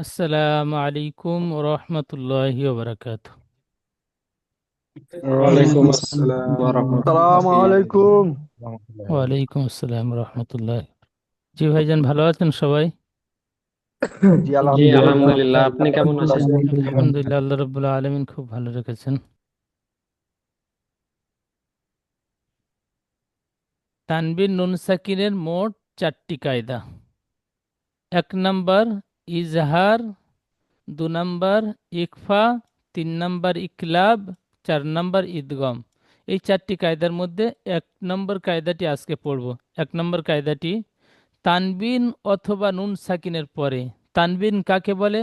আসসালামু আলাইকুম রহমতুল্লাহি ওবারাকাতুহ। ওয়ালাইকুম ওয়ালাইকুম আসসালাম আসসালাম আসসালামু ওয়া আলাইকুম। রাহমাতুল্লাহি ওয়া বারাকাতুহু। ওয়ালাইকুম আসসালাম রহমতুল্লাহ। জি ভাইজান, ভালো আছেন সবাই? জি জি আলহামদুলিল্লাহ। আলহামদুলিল্লাহ, আপনি আপনি কেমন কেমন আছেন? আছেন? আলহামদুলিল্লাহ, আল্লাহ রাব্বুল আলামিন খুব ভালো রেখেছেন। তানবিন নুন সাকিনের মোট 4টি কায়দা। 1 নাম্বার ইজহার, 2 নাম্বার ইকফা, 3 নাম্বার ইকলাব, 4 নাম্বার ইদগম। এই 4টি কায়দার মধ্যে 1 নম্বর কায়দাটি আজকে পড়ব। 1 নম্বর কায়দাটি, তানবিন অথবা নুন সাকিনের পরে তানবিন কাকে বলে?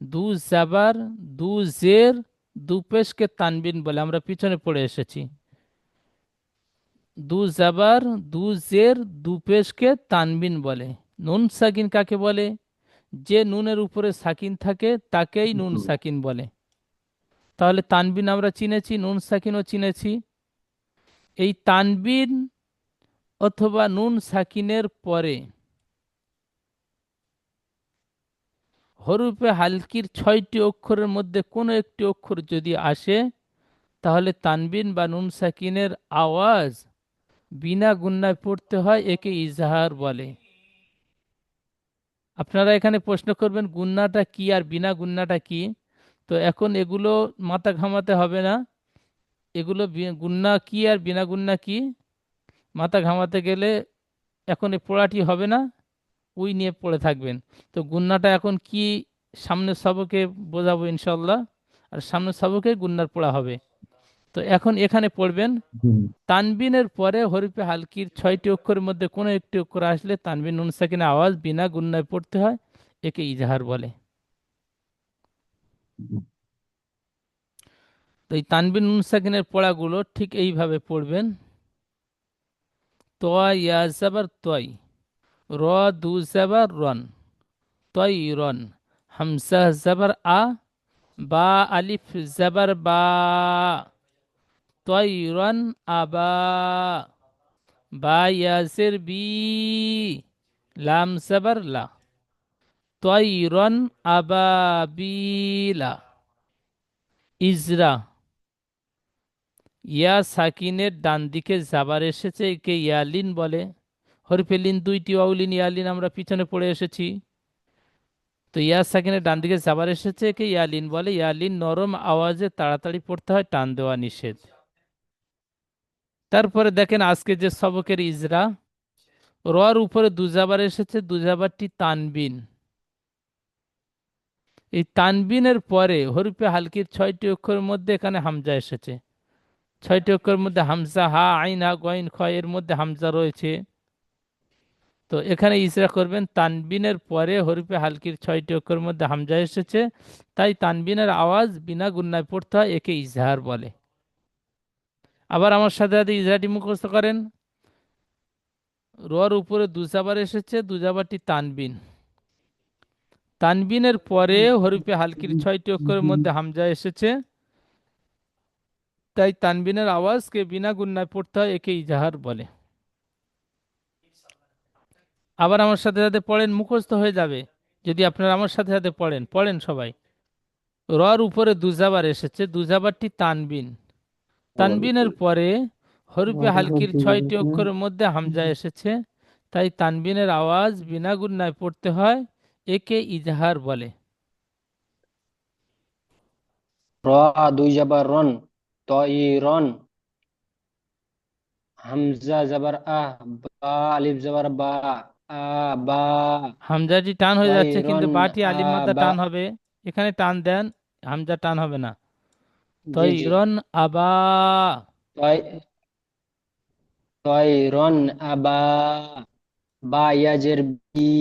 দু জাবার, দু জের, দু পেশকে তানবিন বলে, আমরা পিছনে পড়ে এসেছি। দু জাবার, দু জের, দু পেশকে তানবিন বলে। নুন সাকিন কাকে বলে? যে নুনের উপরে সাকিন থাকে তাকেই নুন সাকিন বলে। তাহলে তানবিন আমরা চিনেছি, নুন সাকিনও চিনেছি। এই তানবিন অথবা নুন সাকিনের পরে হরফে হালকির 6টি অক্ষরের মধ্যে কোনো একটি অক্ষর যদি আসে, তাহলে তানবিন বা নুন সাকিনের আওয়াজ বিনা গুন্নায় পড়তে হয়, একে ইজহার বলে। আপনারা এখানে প্রশ্ন করবেন গুন্নাটা কি আর বিনা গুন্নাটা কি। তো এখন এগুলো মাথা ঘামাতে হবে না। এগুলো গুন্না কি আর বিনা গুন্না কি মাথা ঘামাতে গেলে এখন এই পড়াটি হবে না, ওই নিয়ে পড়ে থাকবেন। তো গুন্নাটা এখন কি, সামনের সবকে বোঝাবো ইনশাল্লাহ, আর সামনের সবকে গুন্নার পড়া হবে। তো এখন এখানে পড়বেন, তানবিনের পরে হরফে হালকির 6টি অক্ষরের মধ্যে কোনো একটি অক্ষর আসলে তানবিন নুন সাকিনের আওয়াজ বিনা গুন্নায় পড়তে হয়, একে ইজাহার বলে। তো এই তানবিন নুন সাকিনের পড়াগুলো ঠিক এইভাবে পড়বেন। তোয়া ইয়া জাবার তয়, র দু জাবার রন, তয় রন, হামসা জাবার আ, বা আলিফ জাবার বা, তয় রন আবা, বা ইয়াসের বি, লাম জাবার লা, তয়রন আবাবিলা। ইজরা, ইয়া সাকিনের ডান দিকে জাবার এসেছে, একে ইয়ালিন বলে। হরফে লিন দুইটি, অউলিন ইয়ালিন আমরা পিছনে পড়ে এসেছি। তো ইয়া সাকিনের ডান দিকে জাবার এসেছে, একে ইয়ালিন বলে। ইয়ালিন নরম আওয়াজে তাড়াতাড়ি পড়তে হয়, টান দেওয়া নিষেধ। তারপরে দেখেন আজকে যে সবকের ইজরা, রর উপরে দুজাবার এসেছে, দুজাবারটি তানবিন। এই তানবিনের পরে হরফে হালকির 6টি অক্ষরের মধ্যে এখানে হামজা এসেছে। 6টি অক্ষরের মধ্যে হামজা, হা আইন হা গইন খ, এর মধ্যে হামজা রয়েছে। তো এখানে ইসরা করবেন, তানবিনের পরে হরফে হালকির 6টি অক্ষরের মধ্যে হামজা এসেছে, তাই তানবিনের আওয়াজ বিনা গুন্নায় পড়তে হয়, একে ইজহার বলে। আবার আমার সাথে সাথে ইজরাটি মুখস্থ করেন। রর উপরে দুজাবার এসেছে, দুজাবারটি তানবিন। তানবিনের পরে হরফে হালকির 6টি অক্ষরের মধ্যে হামজা এসেছে, তাই তানবিনের আওয়াজকে বিনা গুন্নায় পড়তে হয়, একে ইজাহার বলে। আবার আমার সাথে সাথে পড়েন, মুখস্থ হয়ে যাবে যদি আপনারা আমার সাথে সাথে পড়েন। পড়েন সবাই। রর উপরে দুজাবার এসেছে, দুজাবারটি তানবিন। তানবিনের পরে হরফে হালকির 6টি অক্ষরের মধ্যে হামজা এসেছে, তাই তানবিনের আওয়াজ বিনা গুন্নায় পড়তে হয়, একে ইজহার বলে। র দুই জাবার রন, তয়রন, হামজা জাবার আহ, বা আলিফ জাবার বা, আ বা, হামজাটি টান হয়ে যাচ্ছে, তয়রন কিন্তু বাটি আ আলিম মাদ্দা বা। টান হবে। এখানে টান দেন, হামজা টান হবে না। জি জি। তৈরন আবা, তয় তয়রন আবা, বা ইয়াজের বি,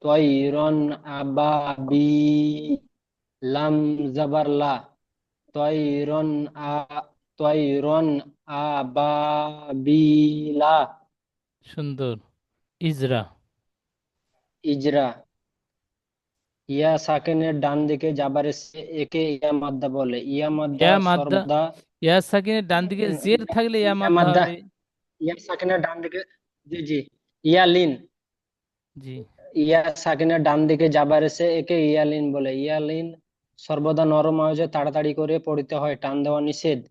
তয়রন আবাবি, লাম জাবার লা, তয়রন আ, তয়রন আবাবিলা। সুন্দর। ইজরা, ইজরা, ইয়া সাকিনের ডান দিকে যাবার এসে একে ইয়া মাদ্দা বলে। ইয়া মাদ্দা ইয়া মাদ্দা, সর্বদা ইয়া সাকিনের ডান দিকে জের থাকলে ইয়া ইয়া মাদ্দা মাদ্দা, হবে। ইয়া সাকিনের ডান দিকে, জি জি, ইয়া লিন, জি, ইয়া সাকিনের ডান দিকে যাবার এসে একে ইয়ালিন বলে। ইয়ালিন সর্বদা নরম আওয়াজে তাড়াতাড়ি করে পড়তে হয়, টান দেওয়া নিষেধ।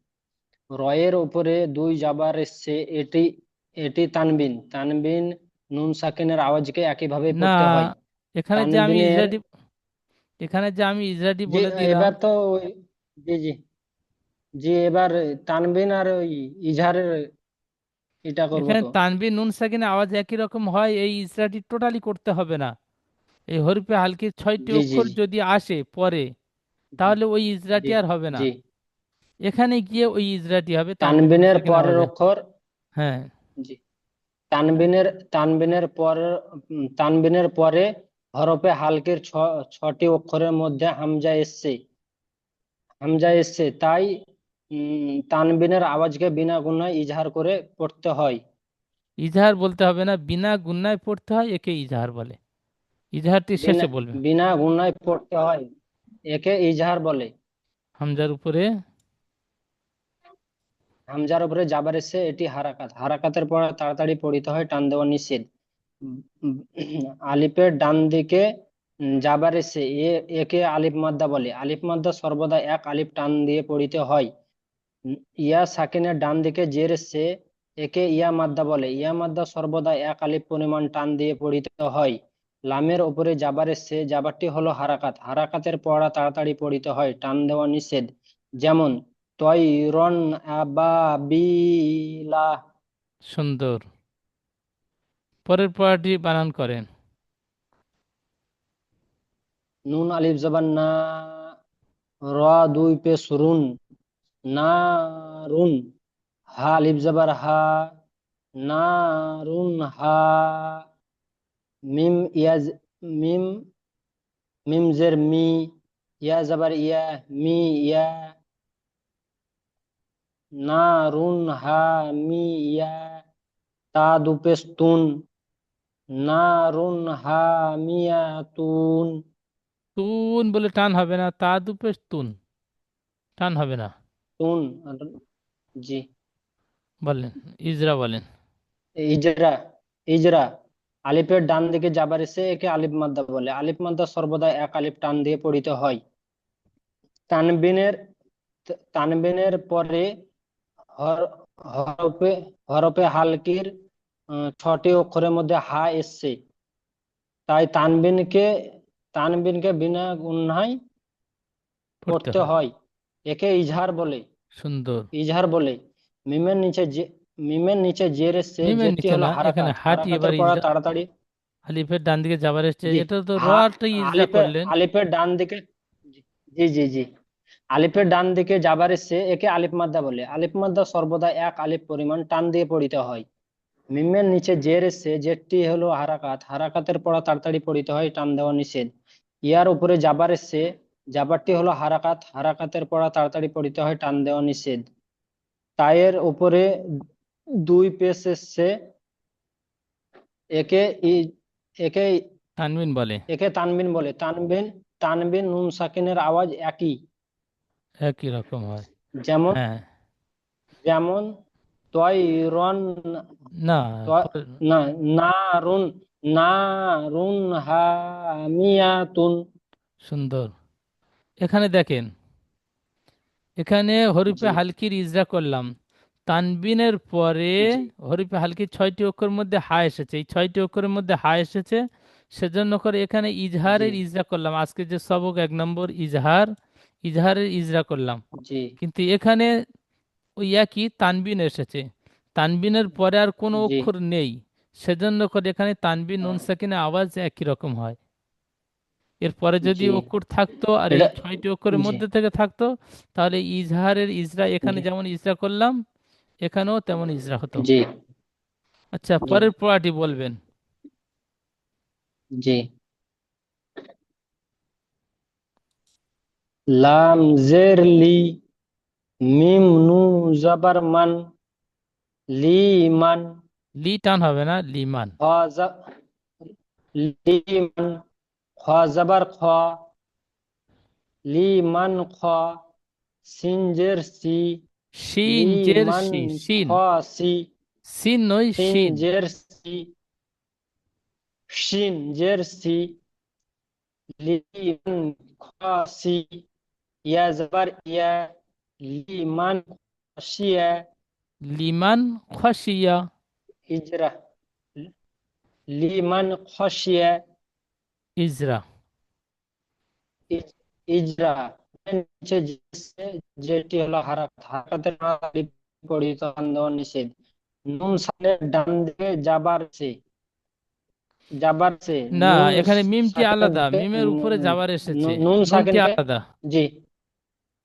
রয়ের উপরে দুই যাবার এসছে, এটি এটি তানবিন। তানবিন নুন সাকিনের আওয়াজকে একইভাবে না, পড়তে হয়। এখানে যে আমি তানবিনের ইজরাটি এখানে যে আমি ইজরাটি যে বলে দিলাম, এবার তো জি জি জি, এবার তানবিন আর ওই ইজহারের এটা করব এখানে তো। তানবিন নুন সাকিনের আওয়াজ একই রকম হয়, এই ইজরাটি টোটালি করতে হবে না। এই হরফে হালকির 6টি জি জি অক্ষর যদি আসে পরে, জি তাহলে ওই ইজরাটি জি আর হবে না। জি। এখানে গিয়ে ওই ইজরাটি হবে তানবিন নুন তানবিনের সাকিনের পরের আওয়াজে। অক্ষর হ্যাঁ, জি, তানবিনের তানবিনের পর তানবিনের পরে হরফে হালকের ছটি অক্ষরের মধ্যে হামজা এসছে, তাই তানবিনের আওয়াজকে বিনা গুণায় ইজহার করে পড়তে হয়। ইজহার বলতে হবে না, বিনা গুণায় পড়তে হয়, একে ইজহার বলে। ইজহারটি বিনা শেষে বলবে। বিনা গুণায় পড়তে হয়, একে ইজহার বলে। হামজার উপরে হামজার উপরে জাবার এসছে, এটি হারাকাত। হারাকাতের পর তাড়াতাড়ি পড়িতে হয়, টান দেওয়া নিষেধ। উম, উম, আলিফের ডান দিকে জাবার এসে একে আলিফ মাদ্দা বলে। আলিফ মাদ্দা সর্বদা এক আলিফ টান দিয়ে পড়িতে হয়। ইয়া সাকিনের ডান দিকে জের এসছে, একে ইয়া মাদ্দা বলে। ইয়া মাদ্দা সর্বদা এক আলিফ পরিমাণ টান দিয়ে পড়িতে হয়। লামের উপরে জাবার এসছে, জাবারটি হলো হারাকাত। হারাকাতের পড়া তাড়াতাড়ি পড়িতে হয়, টান দেওয়া নিষেধ। যেমন তয়রন আবাবিলা। সুন্দর। পরের পড়াটি বানান করেন। নুন আলিফ জবান না, র দুই পেশ রুন, না রুন। হা আলিফ জবর হা, না রুন হা। মিম ইয়াজ মিম মিম জের মি, ইয়া জবর ইয়া, মি ইয়া। না রুন হা মি ইয়া। তা দু পেশ তুন, না রুন হা মিয়া তুন। তুন বলে টান হবে না, তা দুপে তুন, টান হবে না। তুন জি। বলেন, ইজরা বলেন। ইজরা ইজরা আলিফের ডান দিকে যাবার এসে একে আলিফ মাদ্দা বলে। আলিফ মাদ্দা সর্বদা এক আলিফ টান দিয়ে পড়িতে হয়। তানবিনের তানবিনের পরে হর- হরফে হরফে হালকির ছটি অক্ষরের মধ্যে হা এসছে, তাই তানবিনকে বিনা গুণায় পড়তে পড়তে হয়। হয়, একে ইজহার বলে। সুন্দর। ইজহার বলে। মিমের নিচে যে মিমের নিচে জের এসছে, মিমের জেরটি নিচে হলো না, এখানে হারাকাত। হাটি হারাকাতের এবার পড়া ইজরা। তাড়াতাড়ি আলিফের ডান দিকে যাবার এসছে, জি। এটা তো র হা টা ইজরা আলিফের করলেন। আলিফের ডান দিকে জি জি জি। আলিফের ডান দিকে যাবার এসছে, একে আলিফ মাদ্দা বলে। আলিফ মাদ্দা সর্বদা এক আলিফ পরিমাণ টান দিয়ে পড়িতে হয়। মিমের নিচে জের এসছে, জেরটি হলো হারাকাত। হারাকাতের পড়া তাড়াতাড়ি পড়িতে হয়, টান দেওয়া নিষেধ। ইয়ার উপরে জাবার এসছে, জাবারটি হলো হারাকাত। হারাকাতের পড়া তাড়াতাড়ি পড়িতে হয়, টান দেওয়া নিষেধ। তায়ের উপরে দুই পেশ এসছে, একে ই- একে তানবিন বলে। একে তানবিন বলে। তানবিন তানবিন নুন সাকিনের আওয়াজ একই। একই রকম হয়। যেমন হ্যাঁ। যেমন তয়রন, না, তয় না, নারুন, নারুন হামিয়াতুন। সুন্দর। এখানে দেখেন, এখানে হরিফে জি হালকির ইজরা করলাম। তানবিনের পরে জি হরিফে হালকির 6টি অক্ষরের মধ্যে হা এসেছে, এই 6টি অক্ষরের মধ্যে হা এসেছে, সেজন্য করে এখানে জি ইজহারের ইজরা করলাম। আজকে যে সবক 1 নম্বর ইজহার, ইজহারের ইজরা করলাম। জি কিন্তু এখানে ওই একই তানবিন এসেছে, তানবিনের পরে আর কোনো জি অক্ষর নেই, সেজন্য করে এখানে তানবিন নুন সাকিনের আওয়াজ একই রকম হয়। এরপরে যদি জি। অক্ষর থাকতো আর এই এটা 6টি অক্ষরের জি মধ্যে থেকে থাকতো, তাহলে ইজহারের ইজরা এখানে জি যেমন ইজরা করলাম, এখানেও তেমন ইজরা হতো। জি আচ্ছা, জি পরের পড়াটি বলবেন। জি। লাম জের লি, মিম নু জবর মান, লিমান। লি টান হবে না, লিমান। খ জ- লিমান, খ জবর খ, লিমান খ। সিন জের সি, শিন জের লিমান শি, খ শিন। সি। সিন নয়, সিন শিন। জের সি, শিন জের সি, লিমান খসি, ইয়া জবর ইয়া, লিমান খসিয়া, লিমান খসিয়া, Ezra, Liman খসিয়া, Ezra. Is- Ezra. এর নিচে যেটি হলো হারাকাত, হারাকাতের পড়িত দেওয়া নিষেধ। নুন সাকিনের ডান দিকে যাবার সে, যাবার সে, না, নুন এখানে মিমটি সাকিনের আলাদা, মিমের উপরে যাবার এসেছে। নুন নুনটি সাকিনকে, আলাদা। জি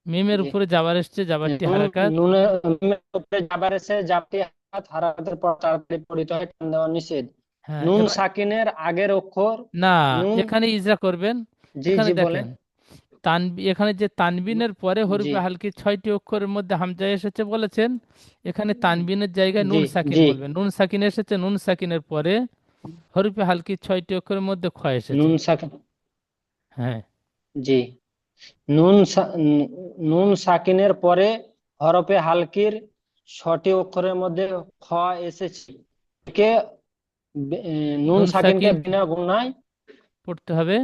মিমের জি, উপরে যাবার এসেছে, যাবারটি নুন হারাকাত। নুনের নুনের উপরে যাবার এসে জাপটি হারাকাত, হারাকাতের পর তাড়াতাড়ি পড়িতে হয়, টান দেওয়া নিষেধ। হ্যাঁ, নুন এবার সাকিনের আগের অক্ষর, না, নুন, এখানে ইজরা করবেন। জি এখানে জি বলেন, দেখেন, এখানে যে তানবিনের পরে জি হরফে হালকি 6টি অক্ষরের মধ্যে হামজা এসেছে বলেছেন, এখানে তানবিনের জায়গায় জি নুন সাকিন জি, বলবেন। নুন সাকিন এসেছে, নুন সাকিনের পরে হরফে হালকি 6টি অক্ষরের মধ্যে খ এসেছে। নুন সাকিন, হ্যাঁ, জি, নুন সাকিনের পরে হরফে হালকির 6টি অক্ষরের মধ্যে খ এসেছে, একে নুন নুন সাকিনকে সাকিন বিনা গুণায়, পড়তে হবে।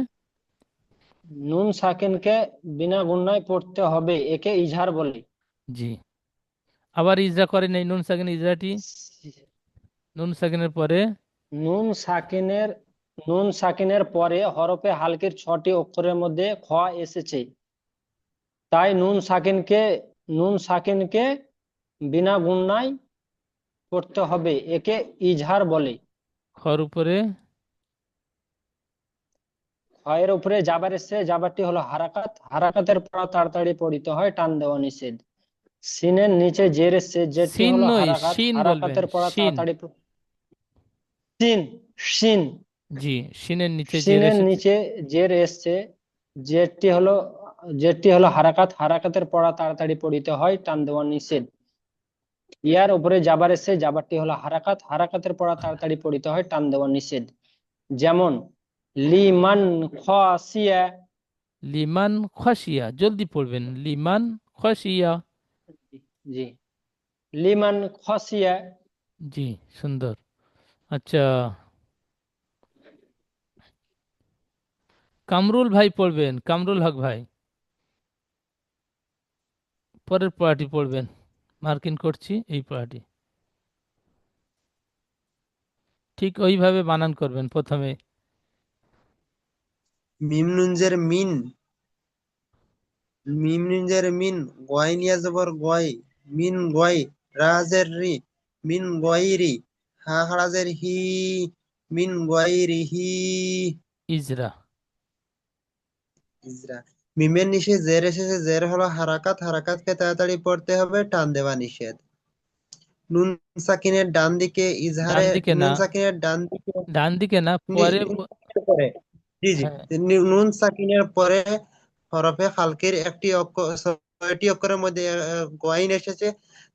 নুন সাকিনকে বিনা গুণায় পড়তে হবে, একে ইজহার বলে। জি, আবার ইজরা করেন এই নুন সাকিন ইজরাটি। নুন সাকিনের পরে নুন সাকিনের নুন সাকিনের পরে হরফে হালকির 6টি অক্ষরের মধ্যে খ এসেছে, তাই নুন সাকিনকে বিনা গুণায় পড়তে হবে, একে ইজহার বলে। খর উপরে খয়ের উপরে জাবার এসছে, জাবারটি হলো হারাকাত, হারাকাতের পর তাড়াতাড়ি পড়িতে হয়, টান দেওয়া নিষেধ। সিনের নিচে জের এসছে, জেরটি শিন হলো নই, হারাকাত, শিন বলবেন, হারাকাতের পর শিন। তাড়াতাড়ি সিন, শিন, জি, শিনের নিচে জের সিনের এসেছে। নিচে জের এসছে, জেরটি হলো জেরটি হলো হারাকাত, হারাকাতের পড়া তাড়াতাড়ি পড়িতে হয়, টান দেওয়া নিষেধ। ইয়ার উপরে জাবার এসছে, জাবারটি হলো হারাকাত, হারাকাতের পড়া তাড়াতাড়ি পড়িতে হয়, টান দেওয়া নিষেধ। যেমন লিমান খাসিয়া, লিমান খসিয়া, জলদি পড়বেন, লিমান খসিয়া। জি, লিমান খাসিয়া, জি, সুন্দর। আচ্ছা, কামরুল ভাই পড়বেন, কামরুল হক ভাই পরের পড়াটি পড়বেন। মার্কিং করছি এই পড়াটি, ঠিক ওইভাবে বানান করবেন প্রথমে। মিম নুনজের মিন, মিম নুনজের মিন, গয় নিয়ে যাবর গয়, মিন গয়, রাজের রি, মিন গয়রি, হা খারাজের হি, মিন গয়রি হি। ইজরা। ইজরা। মিমের নিচে জের এসেছে, জের হলো হারাকাত, হারাকাতকে তাড়াতাড়ি পড়তে হবে, টান দেওয়া নিষেধ। নুন সাকিনের ডান দিকে ডান ইজহারে, দিকে না, নুন সাকিনের ডান দিকে ডান দিকে না, নি- পরে পরে, জি জি, হ্যাঁ, নুন সাকিনের পরে হরফে খালকির 6টি অক্ষরের মধ্যে গয়ন এসেছে,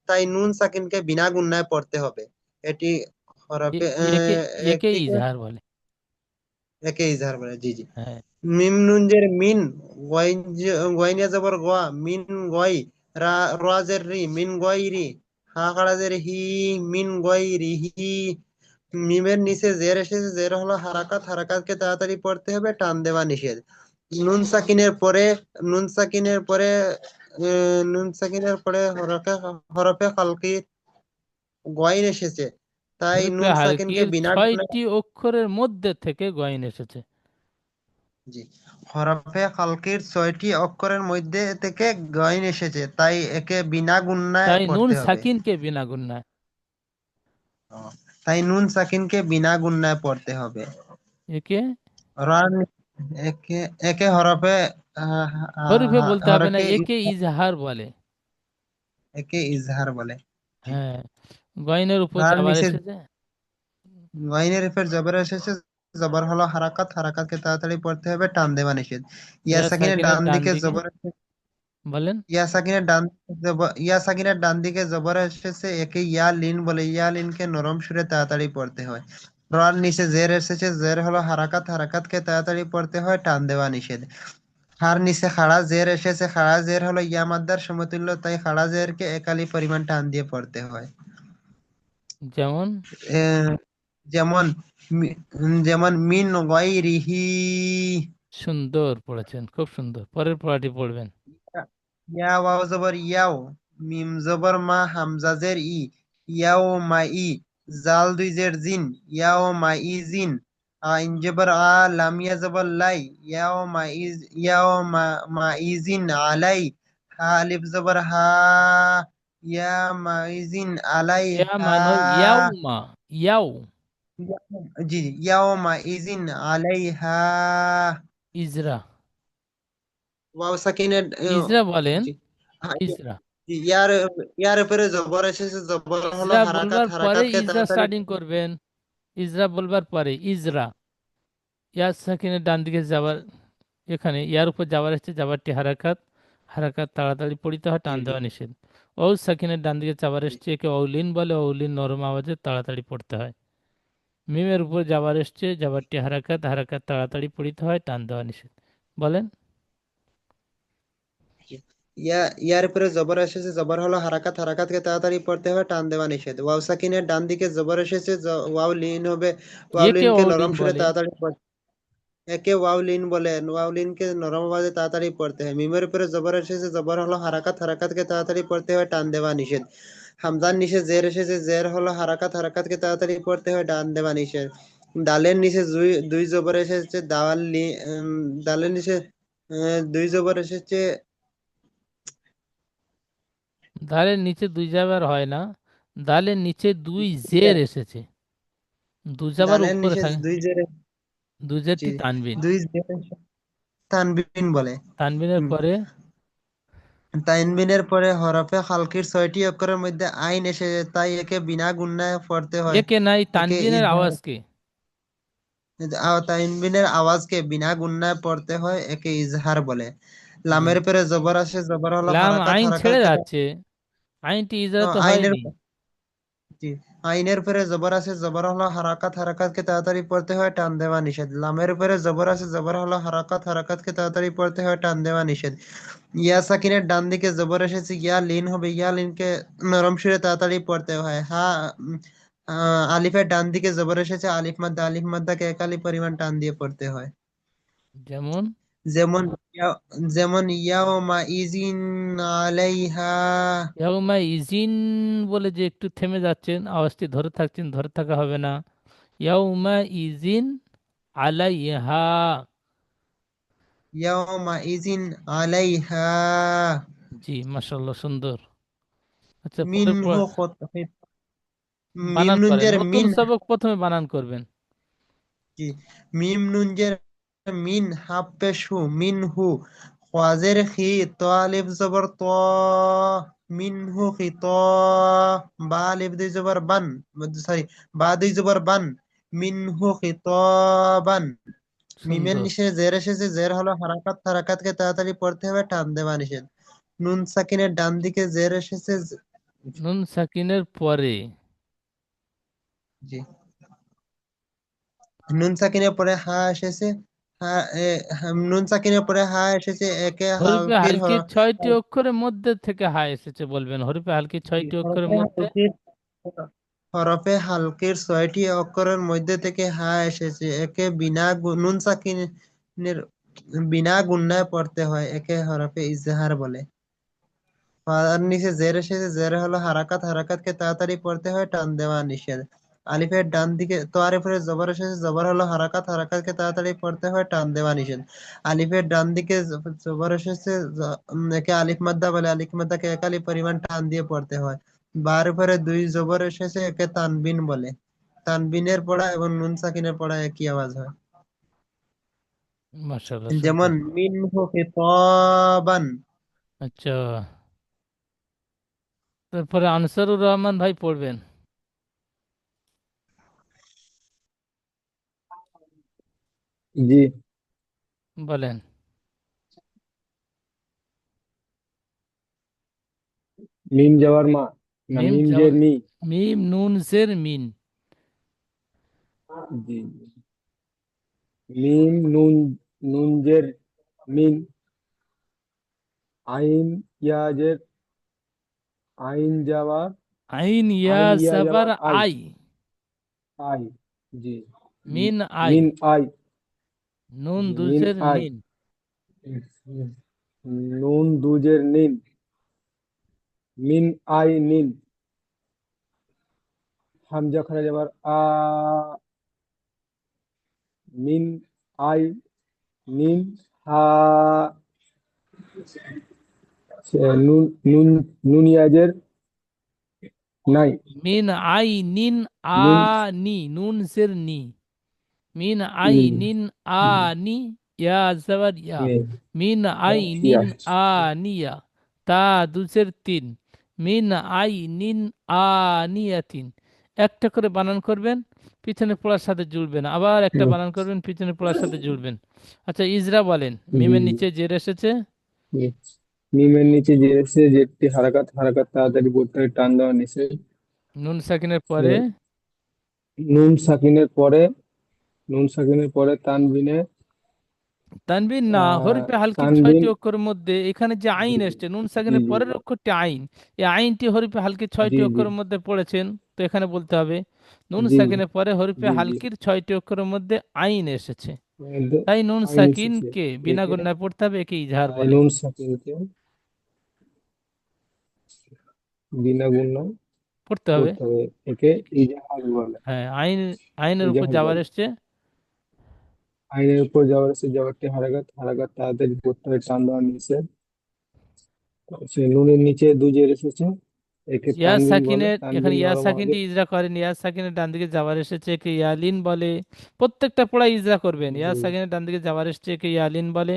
তাই নুন সাকিনকে বিনা গুণনায় পড়তে হবে। এটি হরফে একে একে একটিকে ইজহার বলে। একে ইজহার বলে, জি জি। হ্যাঁ, মিম নুনজের মিন, গয়নে জবর গোয়া, মিন গয়, রাজের রি, মিন গয় রি, হা কারাজের হি, মিন গয় রি হি। মিমের নিচে জের এসেছে, জের হলো হারাকাত, হারাকাতকে তাড়াতাড়ি পড়তে হবে, টান দেওয়া নিষেধ। নুন সাকিনের পরে, নুন সাকিনের পরে নুন সাকিনের পরে হরফে হরফে খালকির গয়ন এসেছে, তাই হরফে নুন সাকিনকে হালকির বিনা গুণায়, 6টি অক্ষরের মধ্যে থেকে গয়ন এসেছে, জি, হরফে খালকির 6টি অক্ষরের মধ্যে থেকে গয়ন এসেছে, তাই একে বিনা গুণনায় তাই নুন পড়তে হবে। সাকিনকে বিনা গুণনায়। তাই নুন সাকিনকে বিনা গুণনায় পড়তে হবে। একে রান, একে একে হরফে হরফে বলতে হবে না, হরফে একে ইজহার বলে। একে ইজহার বলে, জি। হ্যাঁ, গয়নের উপর রার যাবার নিচে এসেছে। গয়নের ফের জবর এসেছে, জবর হলো হারাকাত, হারাকাতকে তাড়াতাড়ি পড়তে হবে, টান দেওয়া নিষেধ। ইয়া ইয়া সাকিনের সাকিনের ডান ডান দিকে দিকে জবর, বলেন। ইয়া সাকিনের ডান, ইয়া সাকিনের ডান দিকে জবর এসেছে, একে ইয়া লিন বলে, ইয়া লিনকে নরম সুরে তাড়াতাড়ি পড়তে হয়। রার নিচে জের এসেছে, জের হলো হারাকাত, হারাকাতকে তাড়াতাড়ি পড়তে হয়, টান দেওয়া নিষেধ। হার নিচে খাড়া জের এসেছে, খাড়া জের হলো ইয়া মাদ্দার সমতুল্য, তাই খাড়া জেরকে একালি পরিমাণ টান দিয়ে পড়তে হয়। যেমন যেমন যেমন মিন গায়রিহি। সুন্দর পড়েছেন, খুব সুন্দর। পরের পড়াটি পড়বেন। ইয়া ওয়াও জবর ইয়াও, মিম জবর মা, হামজা জের ই, ইয়াও মা ই, জাল দুই জের জিন, ইয়াও মা ই জিন, আইন জবর আ, লাম ইয়া জবর লাই, ইয়াও মা ই জিন আলাই, হা আলিফ জবর হা, ইয়া মা ই জিন আলাই ইয়া হা। মানে ইয়াউমা, ইয়াউ, জি জি, ইয়াও মা ই জিন আলাই হা। ইজরা, ওয়াও সাকিনের ইজরা বলেন, জি হ্যাঁ, ইজরা। ইয়ার ইয়ার উপরে জবর এসেছে, জবর হলো ইজরা হারাকাত, বলবার পরে হারাকাতকে ইজরা তাড়াতাড়ি স্টার্টিং করবেন। ইজরা বলবার পরে ইজরা, ইয়া সাকিনের ডান দিকে যাবার, এখানে ইয়ার উপর যাবার এসছে, যাবারটি হারাকাত, হারাকাত তাড়াতাড়ি পড়িতে হয়, জি টান জি দেওয়া নিষেধ। অউ সাকিনের ডান দিকে যাবার জি এসছে, একে অউলিন বলে, অউলিন নরম আওয়াজে তাড়াতাড়ি পড়তে হয়। মিমের উপর যাবার এসছে, যাবারটি হারাকাত, হারাকাত তাড়াতাড়ি পড়িতে হয়, টান দেওয়া নিষেধ। বলেন। জি। ইয়ার উপরে জবর এসেছে, জবর হলো হারাকাত, হারাকাতকে তাড়াতাড়ি পড়তে হবে, টান দেওয়া নিষেধ। ওয়াও সাকিনের ডান দিকে জবর এসেছে, ওয়াও লিন হবে, ওয়াও একে লিনকে অউলিন নরম সুরে বলে। তাড়াতাড়ি একে ওয়াও লিন বলে, ওয়াও লিনকে নরম আওয়াজে তাড়াতাড়ি পড়তে হয়। মিমের উপরে জবর এসেছে, জবর হলো হারাকাত, হারাকাতকে তাড়াতাড়ি পড়তে হয়, টান দেওয়া নিষেধ। হামজার নিচে জের এসেছে, জের হলো হারাকাত, হারাকাতকে তাড়াতাড়ি পড়তে হয়, টান দেওয়া নিষেধ। দালের নিচে দুই দুই জবর এসেছে, দালের নিচে দুই জবর এসেছে। দালের নিচে দুই জাবার হয় না, দালের নিচে দুই জের এসেছে, দু জাবার দালের উপরে নিচে থাকে। দুই জের, দু জি জেরটি তানবিন। দুই জের তানবিন বলে। তানবিনের হুম। পরে তানবিনের পরে হরফে খালকির 6টি অক্ষরের মধ্যে আইন এসেছে, তাই একে বিনা গুণনায় পড়তে হয়। একে নাই, একে তানবিনের ইজহার, আওয়াজকে। তানবিনের আওয়াজকে বিনা গুণনায় পড়তে হয়, একে ইজহার বলে। জি। লামের পরে জবর আসে, জবর হলো লাম হারাকাত, আইন ছেড়ে হারাকাতকে যাচ্ছে, আইনটি ইজরা তো আইনের, হয়নি। জি আইনের উপরে জবর আছে, জবর হলো হারাকাত, হারাকাতকে তাড়াতাড়ি পড়তে হয়, টান দেওয়া নিষেধ। লামের উপরে জবর আছে, জবর হলো হারাকাত, হারাকাতকে তাড়াতাড়ি পড়তে হয়, টান দেওয়া নিষেধ। ইয়া সাকিনের ডান দিকে জবর এসেছে, ইয়া লিন হবে, ইয়া লিনকে নরম সুরে তাড়াতাড়ি পড়তে হয়। আলিফের ডান দিকে জবর এসেছে, আলিফ মাদ্দা, আলিফ মাদ্দাকে এক আলিফ পরিমাণ টান দিয়ে পড়তে হয়। যেমন যেমন যেমন ইয়াউমা ইজিন আলাইহা। ইয়াউমা ইজিন বলে যে একটু থেমে যাচ্ছেন, আওয়াজটি ধরে থাকছেন, ধরে থাকা হবে না। ইয়াউমা ইজিন আলাইহা। ইয়াউমা ইজিন আলাইহা জি, মাশাআল্লাহ, সুন্দর। আচ্ছা, পরের মিনহু পর মিম বানান করেন, নুনজের নতুন মিন, সবক প্রথমে বানান করবেন। জি মিম নুনজের মিন, হাপ্পেশু মিনহু, খোয়াজের খি, ত আলিফ জবর ত, মিনহু খি ত, বা আলিফ দুই জবর বান, সরি বা দুই জবর বান, মিনহু খি ত বান। মিমের সুন্দর। নিচে জের এসেছে, জের হলো হারাকাত, হারাকাতকে তাড়াতাড়ি পড়তে হবে, টান দেওয়া নিষেধ। নুন সাকিনের ডান দিকে জের এসেছে, নুন সাকিনের পরে জি নুন সাকিনের পরে হা এসেছে, হা নুন সাকিনের পরে হা এসেছে, একে হরফে হালকির হালকির 6টি অক্ষরের মধ্যে থেকে হা এসেছে বলবেন, হরফে হালকির 6টি অক্ষরের হরফে মধ্যে। হালকির হরফে হালকির 6টি অক্ষরের মধ্যে থেকে হা এসেছে, একে নুন সাকিনের বিনা গুণনায় পড়তে হয়, একে হরফে ইজহার বলে। আর নিচে জের এসেছে, জের হলো হারাকাত, হারাকাতকে তাড়াতাড়ি পড়তে হয়, টান দেওয়া নিষেধ। আলিফের ডান দিকে তো আরিফের জবর এসেছে, জবর হলো হারাকাত, হারাকাতকে তাড়াতাড়ি পড়তে হয়, টান দেওয়া নিষেধ। আলিফের ডান দিকে জবর এসেছে, একে আলিফ মাদ্দা বলে, আলিফ মাদ্দাকে এক আলিফ পরিমাণ টান দিয়ে পড়তে হয়। বার উপরে দুই জবর এসেছে, একে তানবিন বলে। তানবিনের পড়া এবং নুন সাকিনের পড়া একই আওয়াজ হয়। মাশাআল্লাহ, যেমন সুন্দর। মিনহু খিতাবান। আচ্ছা, তারপরে আনসারুর রহমান ভাই পড়বেন। জি। বলেন। মিম যাওয়ার মা, না মিম মিম যাওয়া, জের মি। মিম নুন জের মিন। জি। মিম নুন, নুন জের মিন, আইন ইয়া জের, আইন যাওয়ার, আইন ইয়া আইন ইয়া জাবার যাওয়ার আই, আই। আই। जी মিন আই, मीन आई। নুন जी मीन দুজের आई। নিন, नून दूजेर नीन। मीन आई नीन। হামজা খারা যাবার মিন আই নিন হা নুন নুন নুনিয়াজের নাই। মিন আই নিন আ নুন নি, নুন জের নি, মিন আই নিন আ নি, ইয়া জবর ইয়া, মিন আই নিন আ নিয়া, তা দুজের তিন, মিন আই নিন আ নিয়াতিন। একটা করে বানান করবেন, পিছনে পড়ার সাথে জুড়বেন, আবার একটা বানান করবেন, পিছনে পড়ার সাথে জুড়বেন। আচ্ছা ইজরা বলেন, জি মিমের নিচে জের এসেছে, জি। মিমের নিচে যে এসে যেটি হারাকাত হারাকাত তাড়াতাড়ি পড়তে হয়, টান দেওয়া নিষেধ। নুন সাকিনের এ, পরে, নুন সাকিনের পরে, নুন সাকিনের পরে তানবিনে তানবিন না, হরিফে হালকির তানবিন। ছয়টি অক্ষরের মধ্যে এখানে যে আইন এসছে, নুন জি সাকিনের জি পরের অক্ষরটি আইন, এই আইনটি হরিফে হালকির ছয়টি জি জি অক্ষরের মধ্যে পড়েছেন, তো এখানে বলতে হবে নুন জি সাকিনের পরে হরিফে জি জি হালকির ছয়টি অক্ষরের মধ্যে আইন এসেছে, এদের তাই নুন আইন এসেছে। সাকিনকে বিনা একে গুণায় পড়তে হবে, একে ইজহার বলে। নুন সাকিনকে বিনা গুণায় পড়তে হবে। পড়তে হবে, একে ইজাহার বলে। হ্যাঁ, আইন, আইনের উপর ইজাহার যাবার বলে। এসছে। আইনের উপর যাওয়ার আছে, যাওয়ারটি হারাকাত হারাকাত তাড়াতাড়ি পড়তে হয়, টান দেওয়া নিষেধ। সে নুনের নিচে দুজের এসেছে, একে ইয়া তানবিন বলে। সাকিনের, এখানে তানবিন ইয়া নরম সাকিনটি আওয়াজে। ইজরা করেন, ইয়া সাকিনের ডান দিকে যাবার এসেছে, একে ইয়ালিন বলে। প্রত্যেকটা পড়া ইজরা করবেন, ইয়া জি সাকিনের ডান দিকে যাবার এসেছে, একে ইয়ালিন বলে।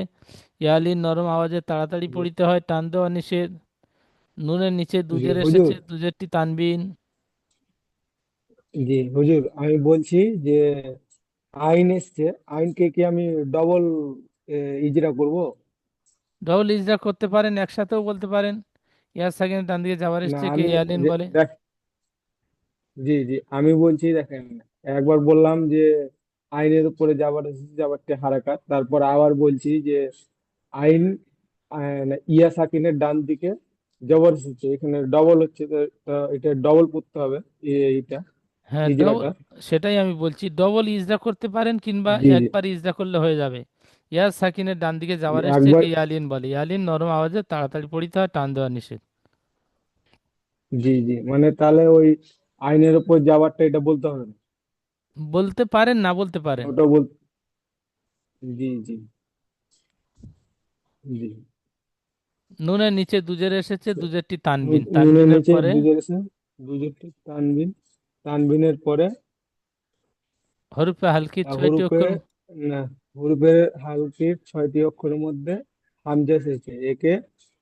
ইয়ালিন নরম আওয়াজে তাড়াতাড়ি জি পড়িতে হয়, টান দেওয়া নিষেধ। নুনের নিচে জি দুজের হুজুর। এসেছে, দুজেরটি তানবিন। জি হুজুর, আমি বলছি যে আইন এসছে, আইনকে কি আমি ডবল ইজরা করব? ডবল ইজরা করতে পারেন, একসাথেও বলতে পারেন। ইয়া সাকিনের ডান দিকে যাবার না এসেছে, একে আমি ইয়ালিন বলে। দেখ, জি জি আমি বলছি দেখেন, একবার বললাম যে আইনের উপরে যাবার এসেছে, যাবারটি হারাকাত, তারপর আবার বলছি যে আইন ইয়া সাকিনের ডান দিকে জবর এসেছে, এখানে ডবল হচ্ছে, তো তো এটা ডবল পড়তে হবে এইটা হ্যাঁ ডবল, ইজরাটা। সেটাই আমি বলছি, ডবল ইজরা করতে পারেন কিংবা জি জি একবার ইজরা করলে হয়ে যাবে। ইয়া সাকিনের ডান দিকে জি, যাওয়ার এসছে, একবার। একে ইয়ালিন বলে। ইয়ালিন নরম আওয়াজে তাড়াতাড়ি পড়িতে হয়, টান দেওয়া নিষেধ। জি জি মানে তাহলে ওই আইনের উপর যাবারটা এটা বলতে হবে না, বলতে পারেন, না বলতে পারেন। ওটা বল। জি জি জি। নুনের নিচে দুজের এসেছে, দুজেরটি তানবিন, নুনের তানবিনের নিচে পরে দুজের এসে, দুজেরটি তানবিন। তানবিনের পরে হরফে হালকির ছয়টি হরুপে অক্ষর। না, হরুপের হালকির 6টি অক্ষরের মধ্যে হামজা এসেছে, একে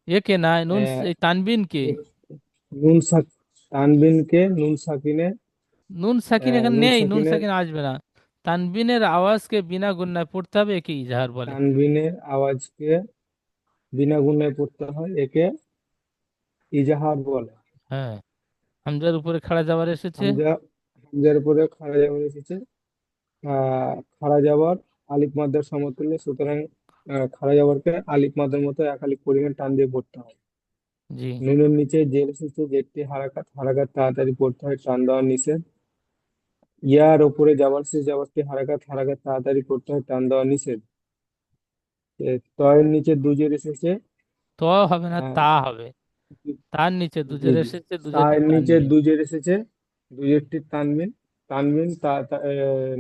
একে না, নুন আহ, এই তানবিন কে, নুন সাক তানবিনকে নুন সাকিনে নুন সাকিন এখানে নুন নেই, নুন সাকিনের সাকিন আসবে না। তানবিনের আওয়াজকে বিনা গুণায় পড়তে হবে, একে ইজহার বলে। তানবিনের আওয়াজকে বিনা গুণায় পড়তে হয়, একে ইজাহার বলে। হ্যাঁ, হামজার উপরে খাড়া যাবার এসেছে। হামজা, হামজার উপরে খাড়া যাবার এসেছে। খাড়া যাবার আলিফ মাদ্দার সমতুল্য, সুতরাং খাড়া যাবারকে আলিফ মাদ্দার মতো এক আলিফ পরিমাণ টান দিয়ে পড়তে হয়। জি, নুনের নিচে জের এসেছে, জেরটি হারাকাত হারাকাত তাড়াতাড়ি পড়তে হয়, টান দেওয়া নিষেধ। ইয়ার উপরে যাবার শেষ, যাবারটি হারাকাত হারাকাত তাড়াতাড়ি পড়তে হয়, টান দেওয়া নিষেধ। তয়ের নিচে দুজের এসেছে। তো হবে না, আহ, তা হবে। তার নিচে জি দুজের জি। এসেছে, দুজেরটি তার নিচে তানবিন। দুজের এসেছে, দুজেরটি তানবিন। তানবিন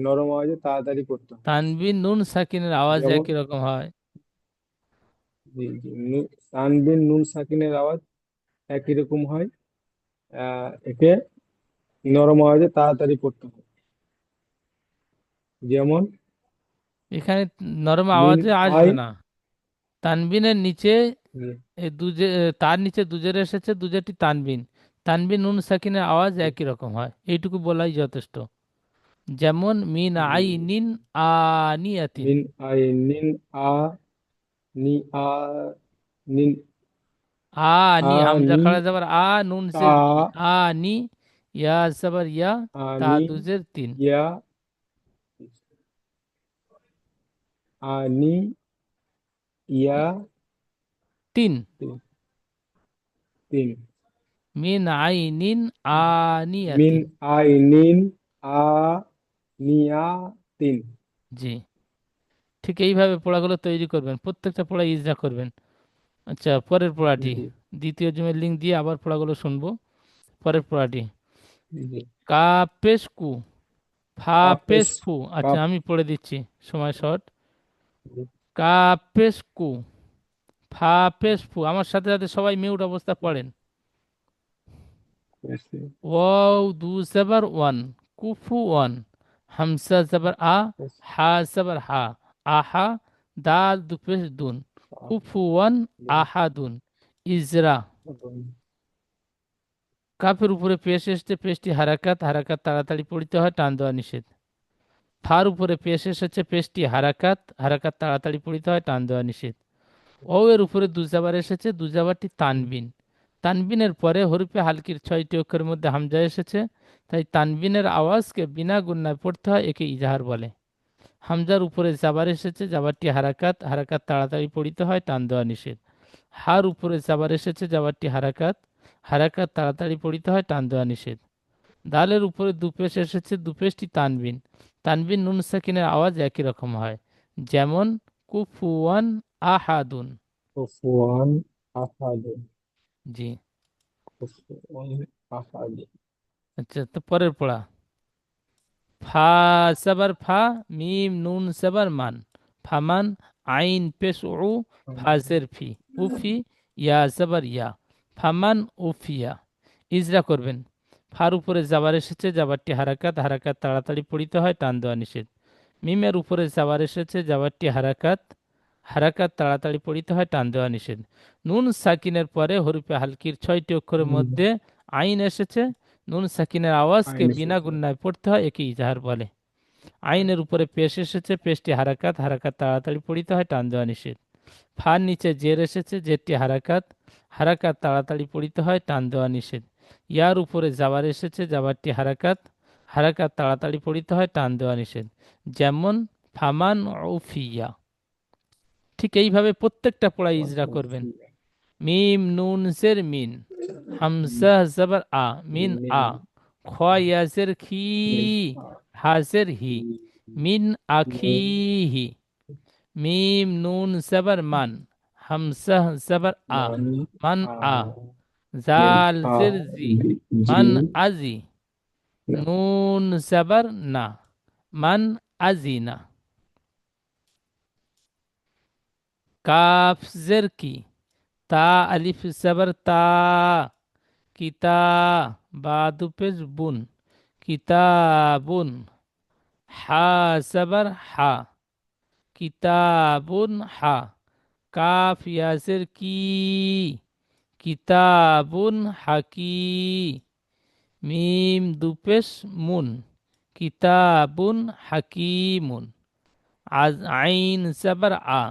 নরম আওয়াজে তাড়াতাড়ি করতে হয়। তানবিন নুন সাকিনের আওয়াজ যেমন একই রকম হয়। জি জি তানবিন নুন সাকিনের আওয়াজ একই রকম হয়। একে নরম আওয়াজে তাড়াতাড়ি করতে হয়। যেমন এখানে নরম মিন আওয়াজে আই। আসবে না। তানবিনের নিচে জি এই দুজে, তার নিচে দুজের এসেছে, দুজেরটি তানবিন। তানবিন নুন সাকিনের আওয়াজ জি একই রকম হয়, এইটুকু বলাই যথেষ্ট। যেমন মিন জি আই জি। নিন আনিয়াতিন। মিন আই নিন আ নি আ নিন আ নি, আ হামজা নি খাড়া যাবার আ, নুন তা জের নি, আ নি, ইয়া জবর ইয়া, তা নি দুজের তিন, ইয়া নি ইয়া তিন। তিন তিন। মিন আই নিন মিন আনিয়াতিন। আই নিন আ নিয়াতিন। জি, ঠিক এইভাবে পড়াগুলো তৈরি করবেন, প্রত্যেকটা পড়া ইজরা করবেন। আচ্ছা, পরের পড়াটি, জি দ্বিতীয় জুমের লিঙ্ক দিয়ে আবার পড়াগুলো শুনবো। পরের পড়াটি, জি। কাপেশ কু, ফা কাপেস পেশ ফু। আচ্ছা, কাপ। আমি পড়ে দিচ্ছি, সময় শর্ট। জি, কাপেশ কু, ফা পেশ ফু। আমার সাথে সাথে সবাই মিউট অবস্থা পড়েন। পেশে, ওয়াও দু জবর ওয়ান, কুফু ওয়ান, হামসা জবর আ, পেশ, হা জবর হা, আহা, দাল দু পেশ দুন, কাপ, কুফু ওয়ান, দুন, আহাদুন, ইজরা। দুন। কাফের উপরে পেশ এসেছে, পেশটি হারাকাত, হারাকাত তাড়াতাড়ি পড়িতে হয়, টান দেওয়া নিষেধ। ফার উপরে পেশ এসেছে, পেশটি হারাকাত, হারাকাত তাড়াতাড়ি পড়িতে হয়, টান দেওয়া নিষেধ। ও এর উপরে দুজাবার এসেছে, দুজাবারটি তানবিন। তানবিনের পরে হরফে হালকির 6টি অক্ষরের মধ্যে হামজা এসেছে, তাই তানবিনের আওয়াজকে বিনা গুণনায় পড়তে হয়, একে ইজাহার বলে। হামজার উপরে জাবার এসেছে, জাবারটি হারাকাত, হারাকাত তাড়াতাড়ি পড়িতে হয়, টান দেওয়া নিষেধ। হার উপরে জাবার এসেছে, জাবারটি হারাকাত, হারাকাত তাড়াতাড়ি পড়িতে হয়, টান দেওয়া নিষেধ। দালের উপরে দুপেশ এসেছে, দুপেশটি তানবিন। তানবিন নুন সাকিনের আওয়াজ একই রকম হয়, যেমন কুফুয়ান আহাদুন। কুফুয়ান আহাদ। জি। কুফুয়ান আহাদ। আচ্ছা, তো পরের পড়া, ফা সাবার ফা, মিম নুন সাবার মান, ফামান, আইন পেশ উ, ফাজের ফি, উফি, ইয়া সাবার ইয়া, ফামান উফিয়া। ইজরা করবেন। ফার উপরে জাবার এসেছে, জাবারটি হারাকাত, হারাকাত তাড়াতাড়ি পড়িতে হয়, টান দেওয়া নিষেধ। মিমের উপরে জাবার এসেছে, জাবারটি হারাকাত, হারাকাত তাড়াতাড়ি পড়িতে হয়, টান দেওয়া নিষেধ। নুন সাকিনের পরে হরফে হালকির 6টি অক্ষরের মধ্যে আইন এসেছে, নুন সাকিনের আওয়াজকে আইন বিনা এসেছে। গুণনায় পড়তে হয়, একে ইজাহার বলে। আইনের উপরে পেশ এসেছে, পেশটি হারাকাত, হারাকাত তাড়াতাড়ি পড়িতে হয়, টান দেওয়া নিষেধ। ফার নিচে জের এসেছে, জেরটি হারাকাত, হারাকাত তাড়াতাড়ি পড়িতে হয়, টান দেওয়া নিষেধ। ইয়ার উপরে জাবার এসেছে, জাবারটি হারাকাত, হারাকাত তাড়াতাড়ি পড়িতে হয়, টান দেওয়া নিষেধ। যেমন ফামান উফিয়া। ঠিক এইভাবে প্রত্যেকটা পড়া ইজরা করবেন। মিম নুন জের মিন, হামজা জবর আ, মিন আ, খ ইয়াজের খি, হাজের হি, মিন আখিহি। মিম নুন জবর মান, হামজা জবর আ, মান মান আ। আ, মিন জাল আ। জের জি, জি মান আজি, না। নুন জবর না, মান আজিনা। কাফ জের কি, তা আলিফ জবর তা, কিতা, বা দুপেশ বুন, কিতাবুন, হা জবর হা, কিতাবুন হা। কাফ ইয়াজের কি, কিতাবুন হাকি। মিম দুপেশ মুন, কিতাবুন হাকিমুন। আজ আইন জবর আ,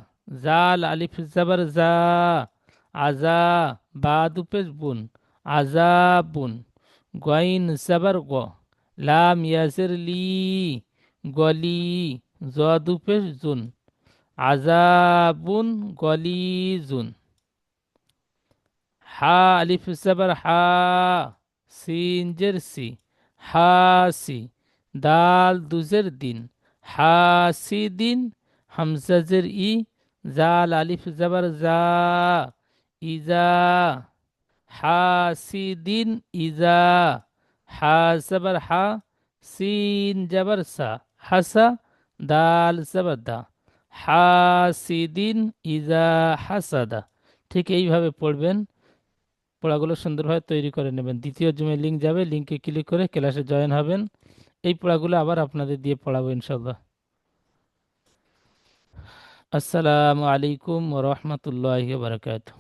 জাল আলিফ জবর জা, আজা, বা দুপেশ বুন, আজাবুন। গইন জবর গ, লাম ইয়াজের লি, গলি, জ দুপেশ জুন, আজাবুন গলিজুন। হা আলিফ জবর হা, সিন জের সি, হাসি, দাল দুজের দিন, হাসিদিন। হামজা জের ই, জাল আলিফ জবর জা, ইজা, হাসিদিন ইজা। হা জবর হা, সিন জবর সা, হাসা, দাল জবর দা, হাসিদিন ইজা হাসাদা। ঠিক এইভাবে পড়বেন। পড়াগুলো সুন্দরভাবে তৈরি করে নেবেন। দ্বিতীয় জুমে লিঙ্ক যাবে, লিঙ্কে ক্লিক করে ক্লাসে জয়েন হবেন। এই পড়াগুলো আবার আপনাদের দিয়ে পড়াবো ইনশাল্লাহ। আসসালামু আলাইকুম ওয়া রাহমাতুল্লাহি ওয়া বারাকাতুহু।